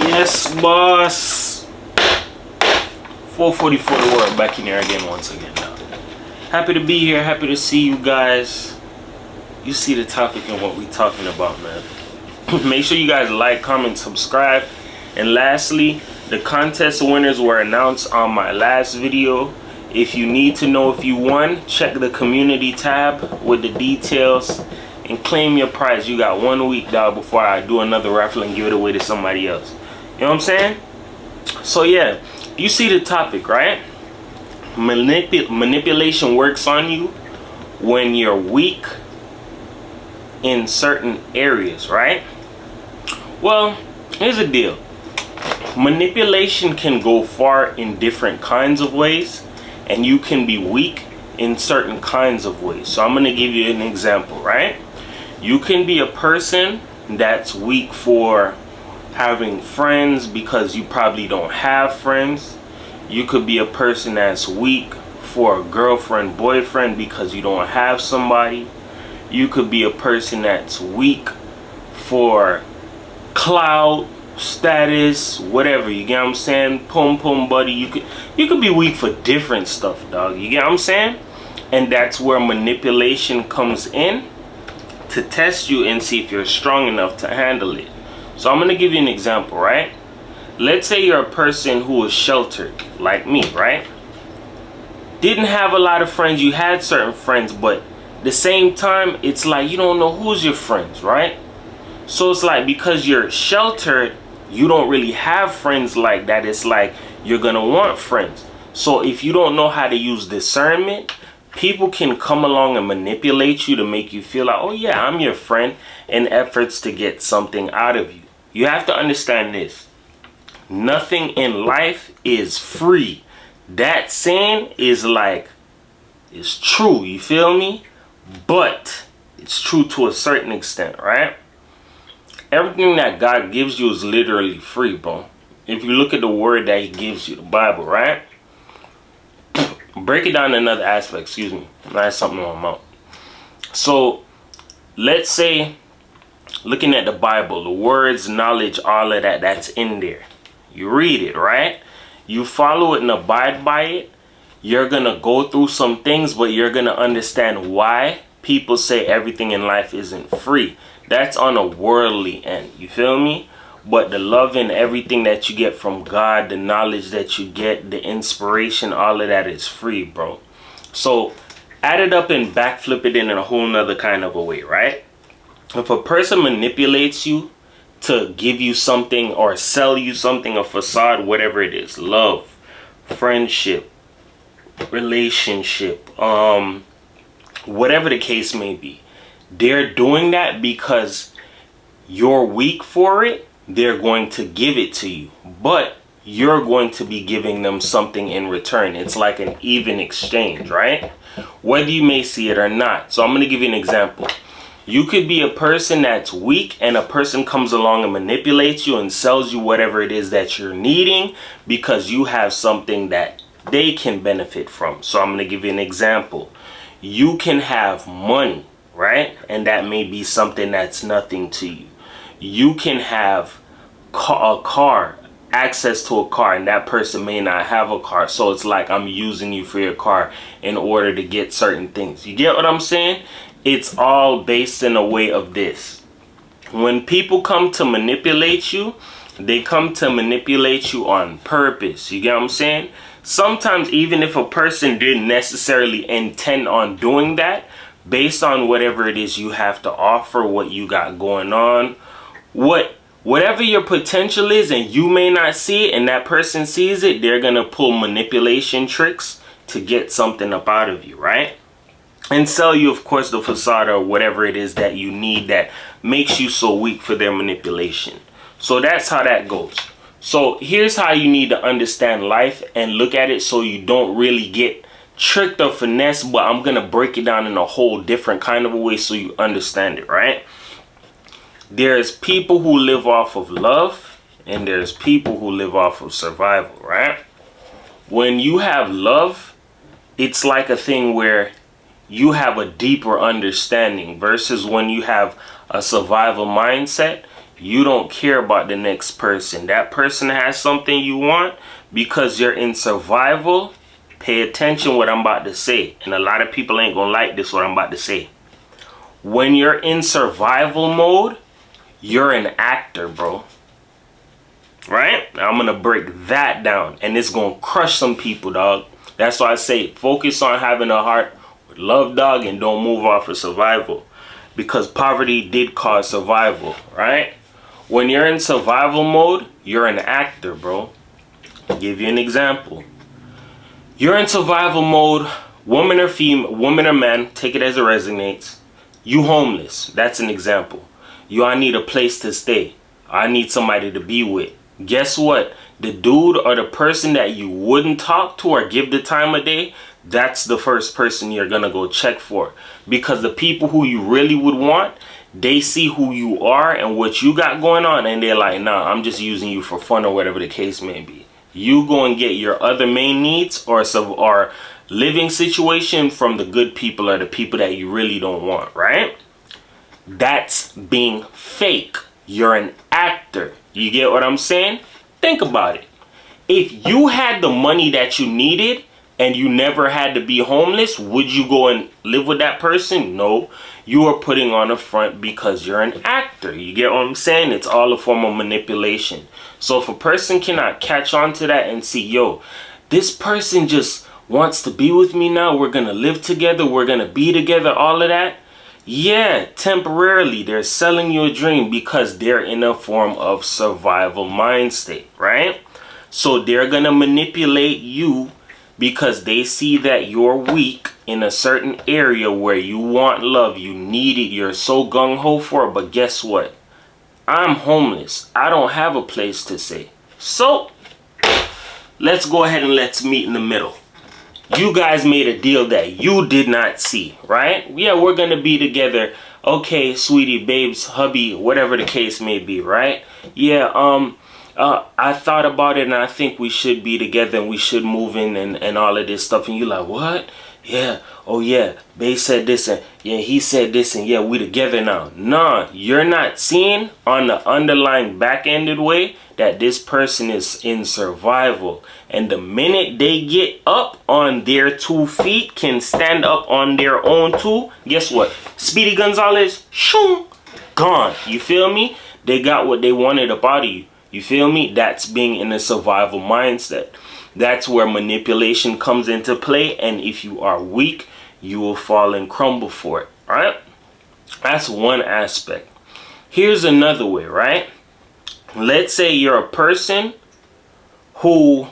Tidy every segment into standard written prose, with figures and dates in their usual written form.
Yes, boss. 444 the world, back in here again once again now. Happy to be here, happy to see you guys. You see the topic and what we talking about, man. Make sure you guys like, comment, subscribe. And lastly, the contest winners were announced on my last video. If you need to know if you won, check the community tab with the details and claim your prize. You got 1 week, dog, before I do another raffle and give it away to somebody else. You know what I'm saying? So yeah, you see the topic, right? Manipulation works on you when you're weak in certain areas, right? Well, here's the deal. Manipulation can go far in different kinds of ways, and you can be weak in certain kinds of ways. So I'm going to give you an example, right? You can be a person that's weak for having friends because you probably don't have friends. You could be a person that's weak for a girlfriend, boyfriend because you don't have somebody. You could be a person that's weak for clout, status, whatever. You get what I'm saying? Pum buddy. You could be weak for different stuff, dog. You get what I'm saying? And that's where manipulation comes in to test you and see if you're strong enough to handle it. So I'm going to give you an example, right? Let's say you're a person who is sheltered, like me, right? Didn't have a lot of friends. You had certain friends, but at the same time, it's like you don't know who's your friends, right? So it's like because you're sheltered, you don't really have friends like that. It's like you're going to want friends. So if you don't know how to use discernment, people can come along and manipulate you to make you feel like, oh yeah, I'm your friend, in efforts to get something out of you. You have to understand this. Nothing in life is free. That saying is like, it's true, you feel me? But it's true to a certain extent, right? Everything that God gives you is literally free, bro. If you look at the word that he gives you, the Bible, right? Break it down to another aspect, excuse me. I had something on my mouth. So, let's say, looking at the Bible, the words, knowledge, all of that, that's in there. You read it, right? You follow it and abide by it. You're going to go through some things, but you're going to understand why people say everything in life isn't free. That's on a worldly end, you feel me? But the love and everything that you get from God, the knowledge that you get, the inspiration, all of that is free, bro. So add it up and backflip it in a whole nother kind of a way, right? If a person manipulates you to give you something or sell you something, a facade, whatever it is, love, friendship, relationship, whatever the case may be, they're doing that because you're weak for it. They're going to give it to you, but you're going to be giving them something in return. It's like an even exchange, right? Whether you may see it or not. So I'm going to give you an example. You could be a person that's weak and a person comes along and manipulates you and sells you whatever it is that you're needing because you have something that they can benefit from. So I'm going to give you an example. You can have money, right? And that may be something that's nothing to you. You can have a car, access to a car, and that person may not have a car. So it's like I'm using you for your car in order to get certain things. You get what I'm saying? It's all based in a way of this. When people come to manipulate you, they come to manipulate you on purpose. You get what I'm saying? Sometimes even if a person didn't necessarily intend on doing that, based on whatever it is you have to offer, what you got going on, whatever your potential is, and you may not see it and that person sees it, they're gonna pull manipulation tricks to get something up out of you, right? And sell you, of course, the facade or whatever it is that you need that makes you so weak for their manipulation. So that's how that goes. So here's how you need to understand life and look at it so you don't really get tricked or finessed, but I'm gonna break it down in a whole different kind of a way so you understand it, right? There's people who live off of love and there's people who live off of survival, right? When you have love, it's like a thing where you have a deeper understanding versus when you have a survival mindset, You don't care about the next person. That person has something you want. Because you're in survival, pay attention what I'm about to say. And a lot of people ain't gonna like this what I'm about to say. When you're in survival mode, you're an actor, bro. Right? I'm gonna break that down, and it's gonna crush some people, dog. That's why I say focus on having a heart with love, dog, and don't move off of survival. Because poverty did cause survival, right? When you're in survival mode, you're an actor, bro. I'll give you an example. You're in survival mode, woman or female, woman or man, take it as it resonates. You homeless, that's an example. I need a place to stay. I need somebody to be with. Guess what? The dude or the person that you wouldn't talk to or give the time of day, that's the first person you're gonna go check for. Because the people who you really would want, they see who you are and what you got going on, and they're like, nah, I'm just using you for fun or whatever the case may be. You go and get your other main needs or living situation from the good people or the people that you really don't want, right? That's being fake. You're an actor. You get what I'm saying? Think about it. If you had the money that you needed and you never had to be homeless, would you go and live with that person? No. You are putting on a front because you're an actor. You get what I'm saying? It's all a form of manipulation. So if a person cannot catch on to that and see, yo, this person just wants to be with me now. We're going to live together. We're going to be together. All of that. Yeah, temporarily they're selling you a dream because they're in a form of survival mind state, right? So they're going to manipulate you because they see that you're weak in a certain area where you want love, you need it, you're so gung-ho for it. But guess what? I'm homeless. I don't have a place to stay. So let's go ahead and let's meet in the middle. You guys made a deal that you did not see, right? Yeah, we're going to be together. Okay, sweetie, babes, hubby, whatever the case may be, right? Yeah, I thought about it and I think we should be together and we should move in and all of this stuff. And you're like, what? Yeah, oh yeah, babe said this and yeah, he said this and yeah, we together now. Nah, you're not seeing on the underlying back-ended way that this person is in survival. And the minute they get up on their 2 feet, can stand up on their own two, guess what? Speedy Gonzalez, shoom, gone. You feel me? They got what they wanted up out of you. You feel me? That's being in a survival mindset. That's where manipulation comes into play. And if you are weak, you will fall and crumble for it. Right? That's one aspect. Here's another way, right? Let's say you're a person who,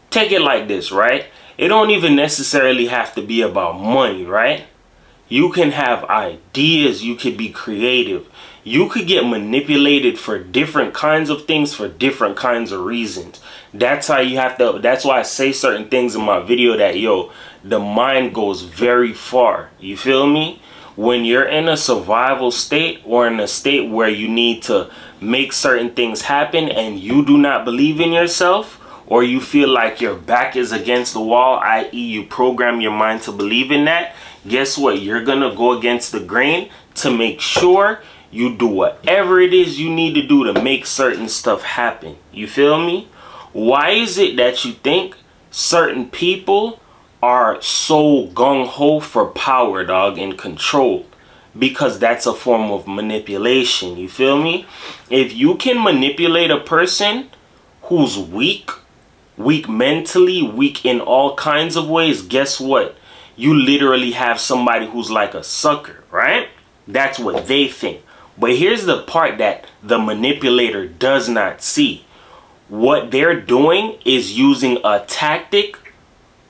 take it like this, right? It don't even necessarily have to be about money, right? You can have ideas. You could be creative. You could get manipulated for different kinds of things for different kinds of reasons. That's how you have to, that's why I say certain things in my video that, yo, the mind goes very far. You feel me? When you're in a survival state or in a state where you need to make certain things happen and you do not believe in yourself, or you feel like your back is against the wall, i.e. you program your mind to believe in that, guess what? You're going to go against the grain to make sure you do whatever it is you need to do to make certain stuff happen. You feel me? Why is it that you think certain people are so gung-ho for power, dog, and control? Because that's a form of manipulation. You feel me? If you can manipulate a person who's weak mentally, weak in all kinds of ways, guess what? You literally have somebody who's like a sucker, right? That's what they think. But here's the part that the manipulator does not see. What they're doing is using a tactic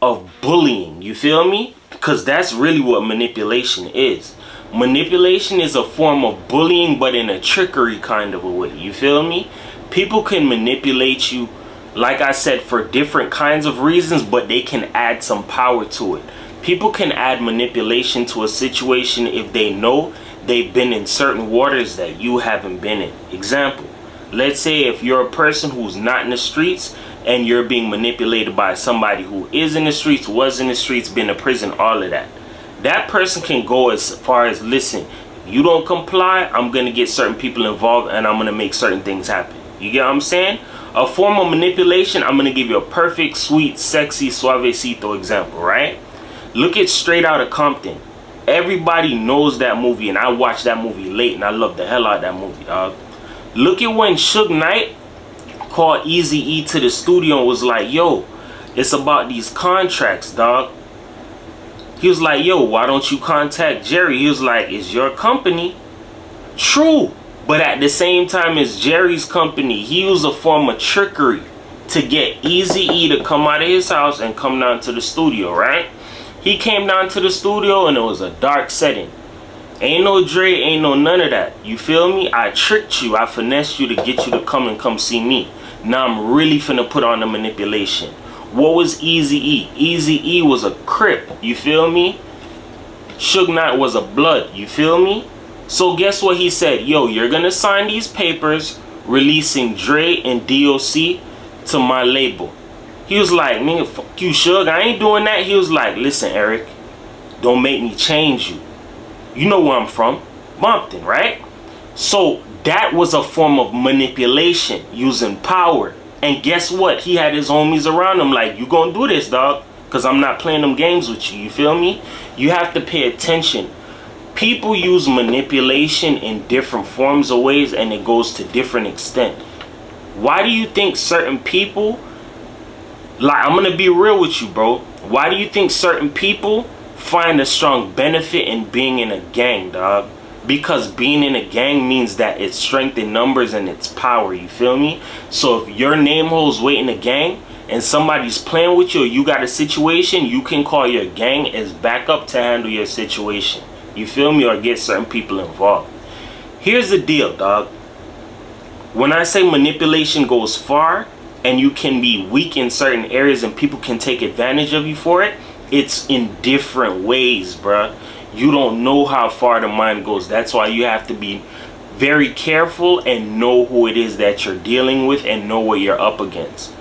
of bullying. You feel me? Because that's really what manipulation is. Manipulation is a form of bullying, but in a trickery kind of a way. You feel me? People can manipulate you, like I said, for different kinds of reasons, but they can add some power to it. People can add manipulation to a situation if they know they've been in certain waters that you haven't been in. Example, let's say if you're a person who's not in the streets and you're being manipulated by somebody who is in the streets, was in the streets, been to prison, all of that. That person can go as far as, listen, You don't comply, I'm gonna get certain people involved and I'm gonna make certain things happen. You get what I'm saying? A form of manipulation, I'm gonna give you a perfect, sweet, sexy, suavecito example, right? Look at Straight Outta Compton. Everybody knows that movie, and I watched that movie late, and I love the hell out of that movie, dog. Look at when Suge Knight called Eazy-E to the studio and was like, yo, it's about these contracts, dog. He was like, yo, why don't you contact Jerry? He was like, it's your company. True. But at the same time, it's Jerry's company. He used a form of trickery to get Eazy-E to come out of his house and come down to the studio, right? He came down to the studio and it was a dark setting. Ain't no Dre, ain't no none of that. You feel me? I tricked you. I finessed you to get you to come see me. Now I'm really finna put on the manipulation. What was Eazy-E? Eazy-E was a Crip. You feel me? Suge Knight was a Blood. You feel me? So guess what he said? Yo, you're gonna sign these papers releasing Dre and DOC to my label. He was like, nigga, fuck you, Suge. I ain't doing that. He was like, listen, Eric, don't make me change you. You know where I'm from. Bumpton, right? So that was a form of manipulation, using power. And guess what? He had his homies around him like, you gonna do this, dog, because I'm not playing them games with you. You feel me? You have to pay attention. People use manipulation in different forms of ways, and it goes to different extent. Why do you think certain people, like, I'm gonna be real with you, bro. Why do you think certain people find a strong benefit in being in a gang, dog? Because being in a gang means that it's strength in numbers and it's power. You feel me? So if your name holds weight in a gang and somebody's playing with you, or you got a situation, you can call your gang as backup to handle your situation. You feel me? Or get certain people involved. Here's the deal, dog. When I say manipulation goes far and you can be weak in certain areas and people can take advantage of you for it, it's in different ways, bruh. You don't know how far the mind goes. That's why you have to be very careful and know who it is that you're dealing with and know what you're up against.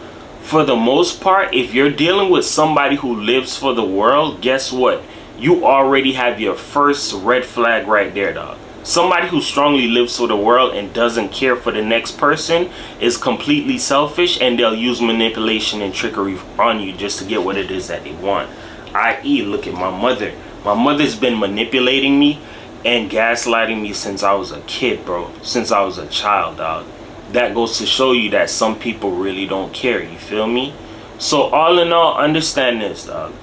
For the most part, if you're dealing with somebody who lives for the world, guess what? You already have your first red flag right there, dog. Somebody who strongly lives for the world and doesn't care for the next person is completely selfish, and they'll use manipulation and trickery on you just to get what it is that they want. I.e., look at my mother. My mother's been manipulating me and gaslighting me since I was a kid, bro. Since I was a child, dog. That goes to show you that some people really don't care, you feel me? So all in all, understand this, dog.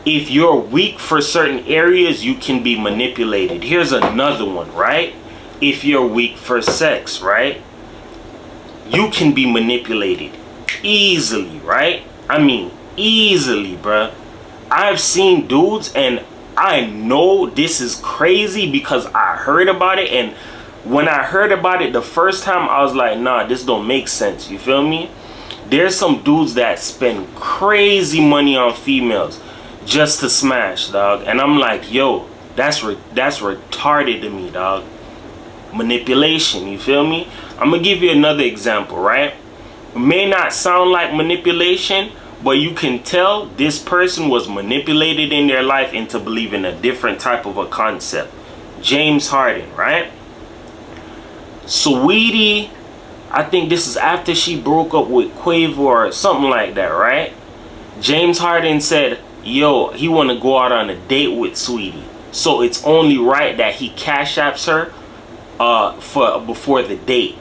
If you're weak for certain areas, you can be manipulated. Here's another one, right? If you're weak for sex, right? You can be manipulated easily, right? I mean, easily, bruh. I've seen dudes, and I know this is crazy because I heard about it, and when I heard about it the first time, I was like, nah, this don't make sense. You feel me? There's some dudes that spend crazy money on females just to smash, dog. And I'm like, yo, that's retarded to me, dog. Manipulation, you feel me? I'm gonna give you another example, right? It may not sound like manipulation, but you can tell this person was manipulated in their life into believing a different type of a concept. James Harden, right? Sweetie, I think this is after she broke up with Quavo or something like that, right? James Harden said, yo, he want to go out on a date with Sweetie. So it's only right that he cash apps her before the date.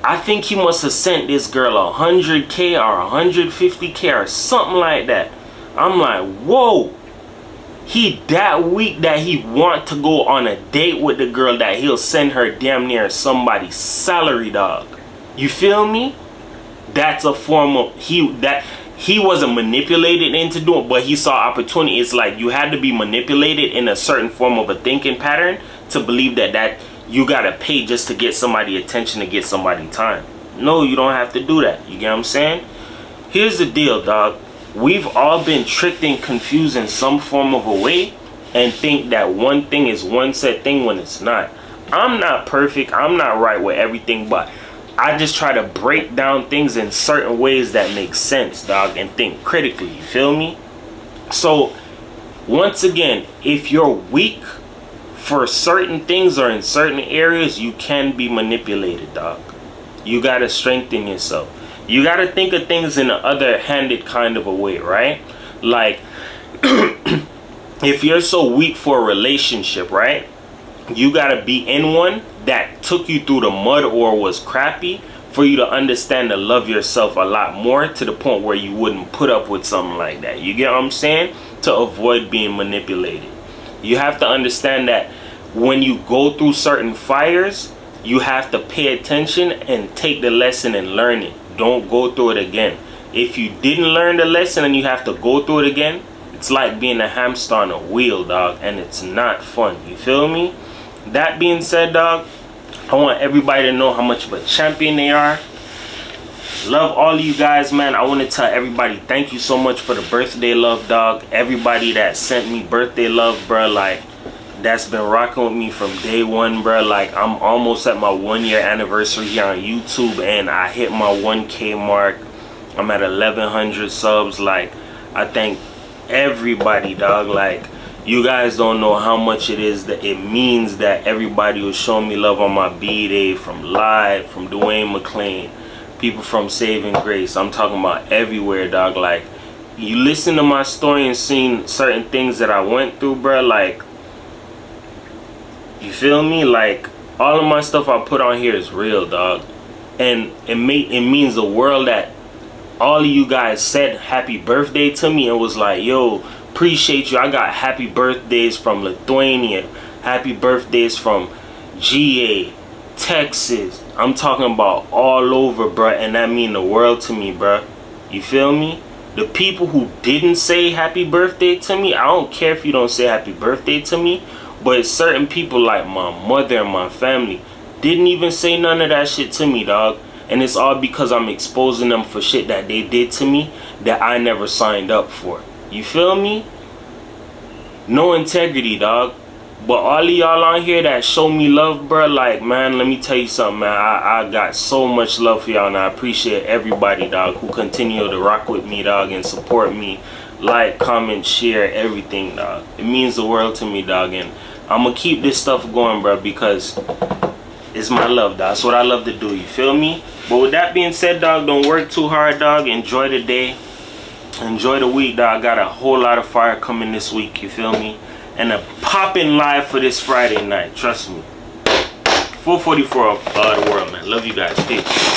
I think he must have sent this girl 100K or 150K or something like that. I'm like, whoa. He that weak that he want to go on a date with the girl that he'll send her damn near somebody's salary, dog. You feel me? That's a form of he wasn't manipulated into doing, but he saw opportunity. It's like you had to be manipulated in a certain form of a thinking pattern to believe that you gotta pay just to get somebody attention, to get somebody time. No, you don't have to do that. You get what I'm saying? Here's the deal, dog. We've all been tricked and confused in some form of a way and think that one thing is one set thing when it's not. I'm not perfect. I'm not right with everything, but I just try to break down things in certain ways that make sense, dog, and think critically. You feel me? So, once again, if you're weak for certain things or in certain areas, you can be manipulated, dog. You gotta strengthen yourself. You gotta think of things in an other-handed kind of a way, right? Like, if you're so weak for a relationship, right? You gotta be in one that took you through the mud or was crappy for you to understand to love yourself a lot more, to the point where you wouldn't put up with something like that. You get what I'm saying? To avoid being manipulated. You have to understand that when you go through certain fires, you have to pay attention and take the lesson and learn it. Don't go through it again. If you didn't learn the lesson and you have to go through it again, it's like being a hamster on a wheel, dog, and it's not fun. You feel me? That being said, dog, I want everybody to know how much of a champion they are. Love all of you guys, man. I want to tell everybody thank you so much for the birthday love, dog. Everybody that sent me birthday love, bro, like, that's been rocking with me from day one, bro. Like, I'm almost at my 1-year anniversary here on YouTube, and I hit my 1K mark. I'm at 1,100 subs. Like, I thank everybody, dog. Like, you guys don't know how much it is that it means that everybody was showing me love on my B-Day, from Live, from Dwayne McClain, people from Saving Grace. I'm talking about everywhere, dog. Like, you listen to my story and seen certain things that I went through, bro. Like, you feel me? Like, all of my stuff I put on here is real, dog. And it means the world that all of you guys said happy birthday to me and was like, yo, appreciate you. I got happy birthdays from Lithuania, happy birthdays from GA, Texas. I'm talking about all over, bro, and that mean the world to me, bro. You feel me? The people who didn't say happy birthday to me, I don't care if you don't say happy birthday to me, but certain people like my mother and my family didn't even say none of that shit to me, dog. And it's all because I'm exposing them for shit that they did to me that I never signed up for. You feel me? No integrity, dog. But all of y'all on here that show me love, bro, like, man, let me tell you something, man. I got so much love for y'all, and I appreciate everybody, dog, who continue to rock with me, dog, and support me. Like, comment, share, everything, dog. It means the world to me, dog, and I'm gonna keep this stuff going, bro, because it's my love, dog. That's what I love to do, you feel me? But with that being said, dog, don't work too hard, dog. Enjoy the day. Enjoy the week, dog. I got a whole lot of fire coming this week, you feel me? And a popping live for this Friday night, trust me. 444 of the world, man. Love you guys. Peace.